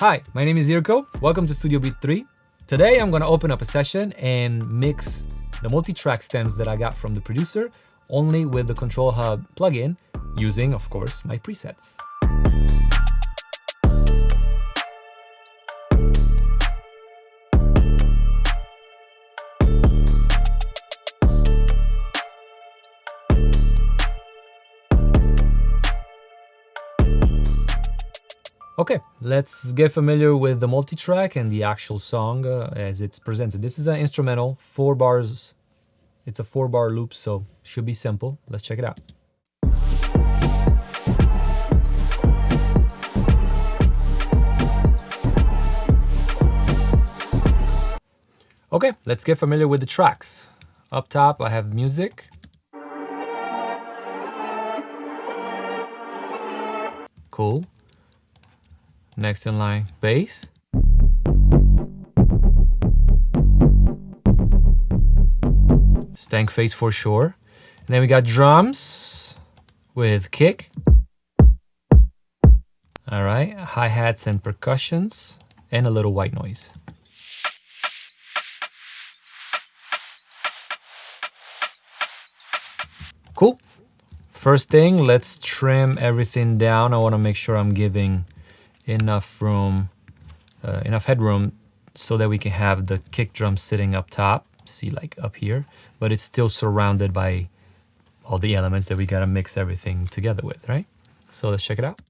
Hi, my name is IRKO. Welcome to Studio Beat 3. Today I'm gonna open up a session and mix the multi-track stems that I got from the producer only with the ControlHub plugin using, of course, my presets. Okay, let's get familiar with the multi-track and the actual song as it's presented. This is an instrumental, 4 bars. It's a 4-bar loop, so should be simple. Let's check it out. Okay, let's get familiar with the tracks. Up top, I have music. Cool. Next in line, bass. Stank face for sure. And then we got drums with kick. All right, hi-hats and percussions, and a little white noise. Cool. First thing, let's trim everything down. I want to make sure I'm giving enough room, enough headroom so that we can have the kick drum sitting up top, see, like up here, but it's still surrounded by all the elements that we gotta mix everything together with, right? So let's check it out.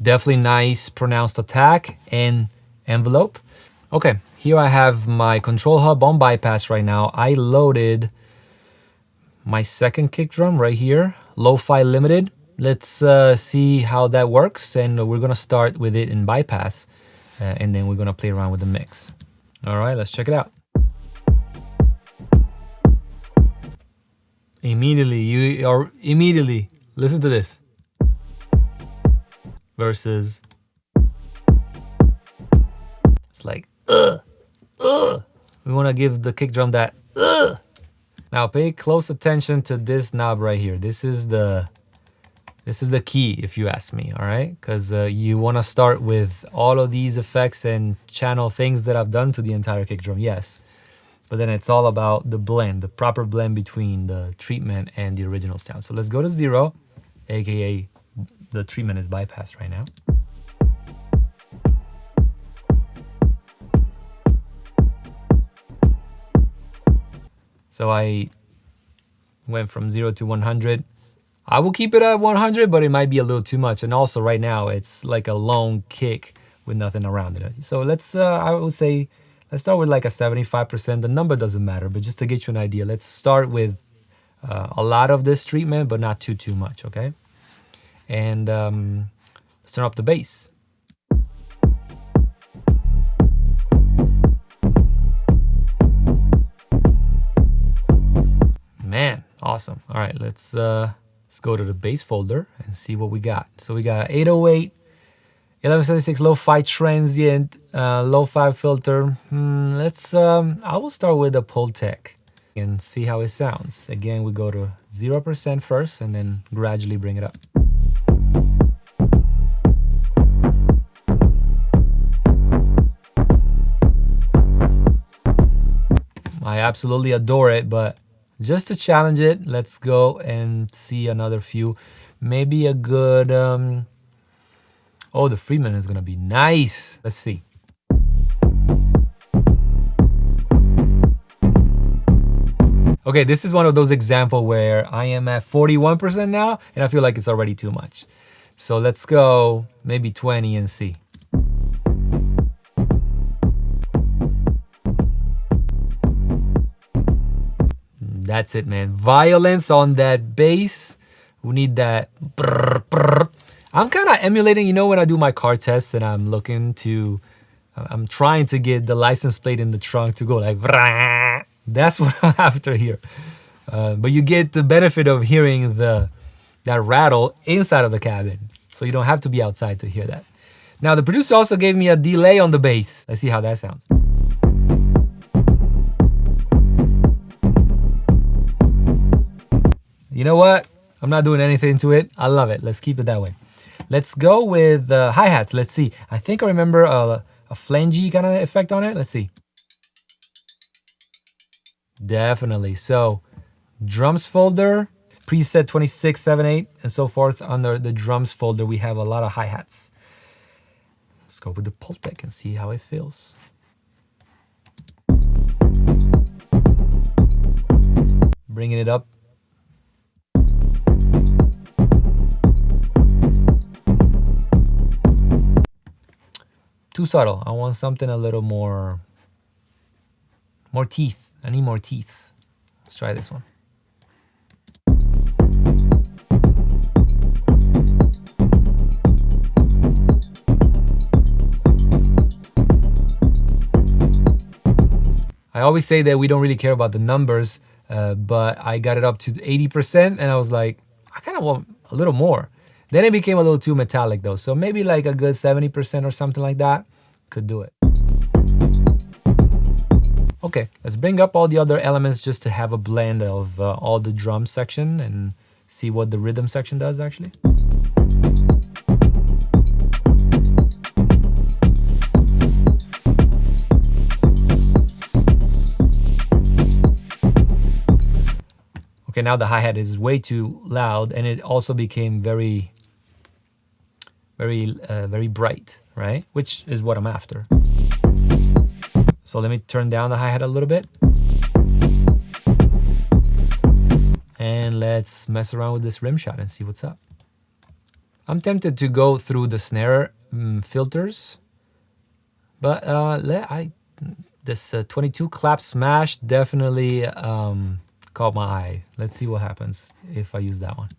Definitely nice pronounced attack and envelope. Okay, here I have my ControlHub on bypass right now. I loaded my second kick drum right here, lo-fi limited. Let's see how that works, and we're gonna start with it in bypass, and then we're gonna play around with the mix. All right, let's check it out. Immediately, listen to this. Versus, it's like, we wanna give the kick drum that, Now pay close attention to this knob right here. This is the key, if you ask me, all right? Because you want to start with all of these effects and channel things that I've done to the entire kick drum, yes. But then it's all about the blend, the proper blend between the treatment and the original sound. So let's go to 0, aka the treatment is bypassed right now. So I went from 0 to 100. I will keep it at 100, but it might be a little too much. And also right now, it's like a long kick with nothing around it. So let's, I would say, let's start with like a 75%. The number doesn't matter, but just to get you an idea, let's start with a lot of this treatment, but not too much, okay? And let's turn up the bass. Man, awesome. All right, let's go to the bass folder and see what we got. So we got 808, 1176 lo-fi transient, lo-fi filter. I will start with a Pultec and see how it sounds. Again, we go to 0% first and then gradually bring it up. I absolutely adore it, but just to challenge it, let's go and see another few. Maybe a good, oh, the Freeman is gonna be nice. Let's see. Okay, this is one of those examples where I am at 41% now, and I feel like it's already too much. So let's go maybe 20 and see. That's it, man. Violence on that bass. We need that. Brr, brr. I'm kind of emulating, you know, when I do my car tests and I'm trying to get the license plate in the trunk to go like, brr. That's what I'm after here. But you get the benefit of hearing that rattle inside of the cabin. So you don't have to be outside to hear that. Now, the producer also gave me a delay on the bass. Let's see how that sounds. You know what? I'm not doing anything to it. I love it. Let's keep it that way. Let's go with hi-hats. Let's see. I think I remember a flangey kind of effect on it. Let's see. Definitely. So drums folder, preset 26, 7, 8, and so forth. Under the drums folder, we have a lot of hi-hats. Let's go with the Pultec and see how it feels. Bringing it up. Too subtle. I want something a little more teeth. I need more teeth. Let's try this one. I always say that we don't really care about the numbers, but I got it up to 80% and I was like, I kind of want a little more. Then it became a little too metallic though. So maybe like a good 70% or something like that could do it. Okay, let's bring up all the other elements just to have a blend of all the drum section and see what the rhythm section does actually. Okay, now the hi-hat is way too loud and it also became very bright, right? Which is what I'm after. So let me turn down the hi-hat a little bit. And let's mess around with this rim shot and see what's up. I'm tempted to go through the snare filters, but this 22 clap smash definitely caught my eye. Let's see what happens if I use that one.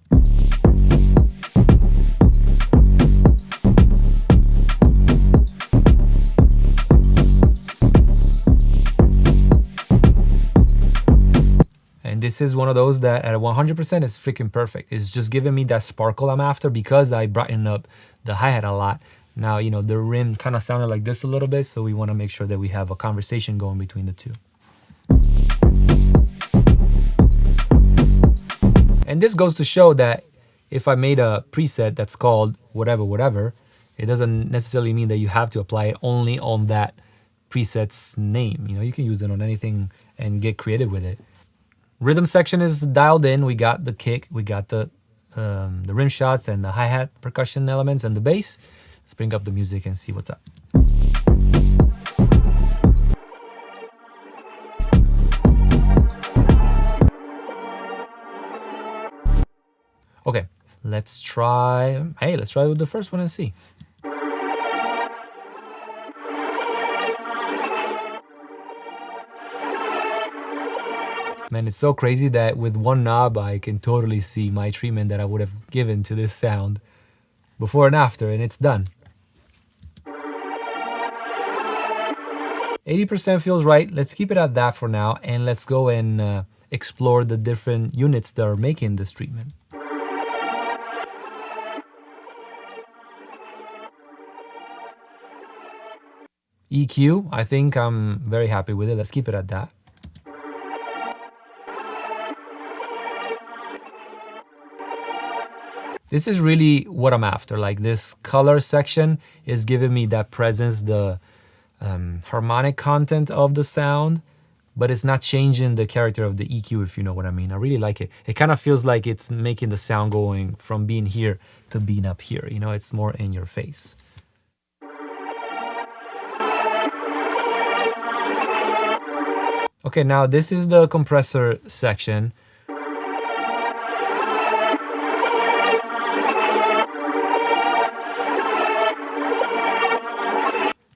And this is one of those that at 100% is freaking perfect. It's just giving me that sparkle I'm after because I brightened up the hi-hat a lot. Now, you know, the rim kind of sounded like this a little bit, so we want to make sure that we have a conversation going between the two. And this goes to show that if I made a preset that's called whatever, it doesn't necessarily mean that you have to apply it only on that preset's name. You know, you can use it on anything and get creative with it. Rhythm section is dialed in. We got the kick, we got the rim shots and the hi-hat percussion elements and the bass. Let's bring up the music and see what's up. Okay, let's try with the first one and see. Man, it's so crazy that with one knob, I can totally see my treatment that I would have given to this sound before and after, and it's done. 80% feels right. Let's keep it at that for now, and let's go and explore the different units that are making this treatment. EQ, I think I'm very happy with it. Let's keep it at that. This is really what I'm after. Like this color section is giving me that presence, the harmonic content of the sound, but it's not changing the character of the EQ, if you know what I mean. I really like it. It kind of feels like it's making the sound going from being here to being up here. You know, it's more in your face. Okay, now this is the compressor section.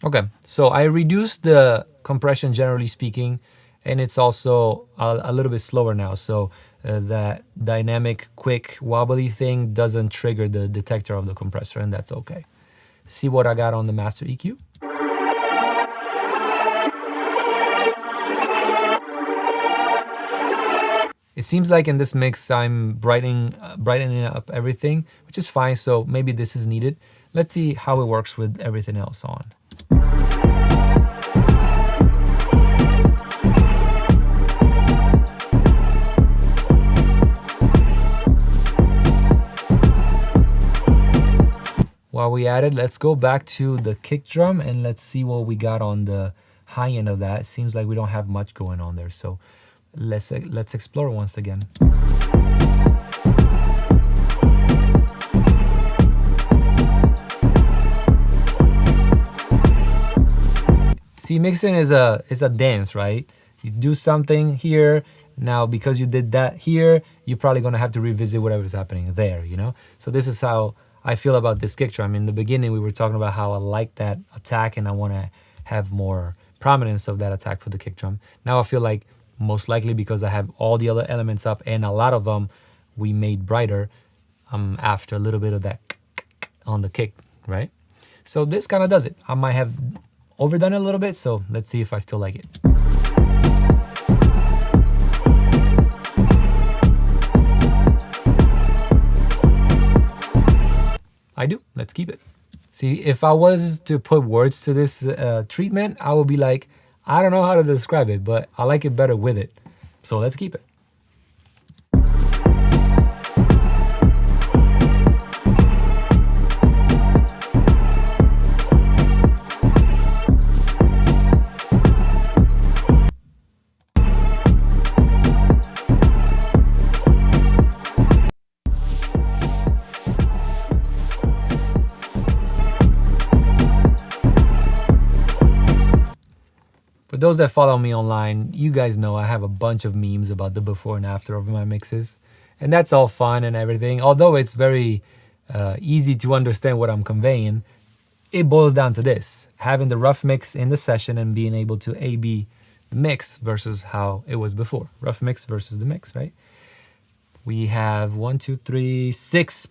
Okay, so I reduced the compression generally speaking, and it's also a little bit slower now. So that dynamic, quick, wobbly thing doesn't trigger the detector of the compressor, and that's okay. See what I got on the master EQ? It seems like in this mix, I'm brightening up everything, which is fine. So maybe this is needed. Let's see how it works with everything else on. while we at it, let's go back to the kick drum and let's see what we got on the high end of that. It seems like we don't have much going on there. So let's explore once again. See, mixing is a dance, right? You do something here. Now, because you did that here, you're probably gonna have to revisit whatever's happening there, you know? So this is how I feel about this kick drum. In the beginning, we were talking about how I like that attack and I wanna have more prominence of that attack for the kick drum. Now I feel like most likely because I have all the other elements up and a lot of them we made brighter after a little bit of that on the kick, right? So this kind of does it. I might have overdone it a little bit, so let's see if I still like it. I do. Let's keep it. See, if I was to put words to this treatment, I would be like, I don't know how to describe it, but I like it better with it. So let's keep it. For those that follow me online, you guys know I have a bunch of memes about the before and after of my mixes. And that's all fun and everything. Although it's very easy to understand what I'm conveying, it boils down to this. Having the rough mix in the session and being able to A/B the mix versus how it was before. Rough mix versus the mix, right? We have 6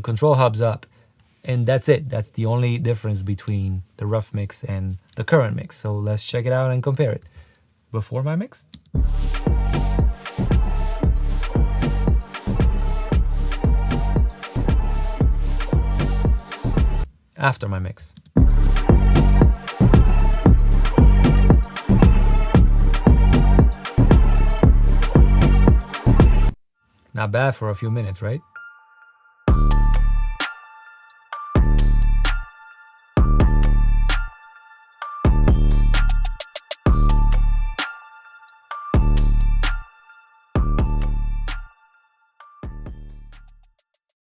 control hubs up. And that's it. That's the only difference between the rough mix and the current mix. So let's check it out and compare it. Before my mix. After my mix. Not bad for a few minutes, right?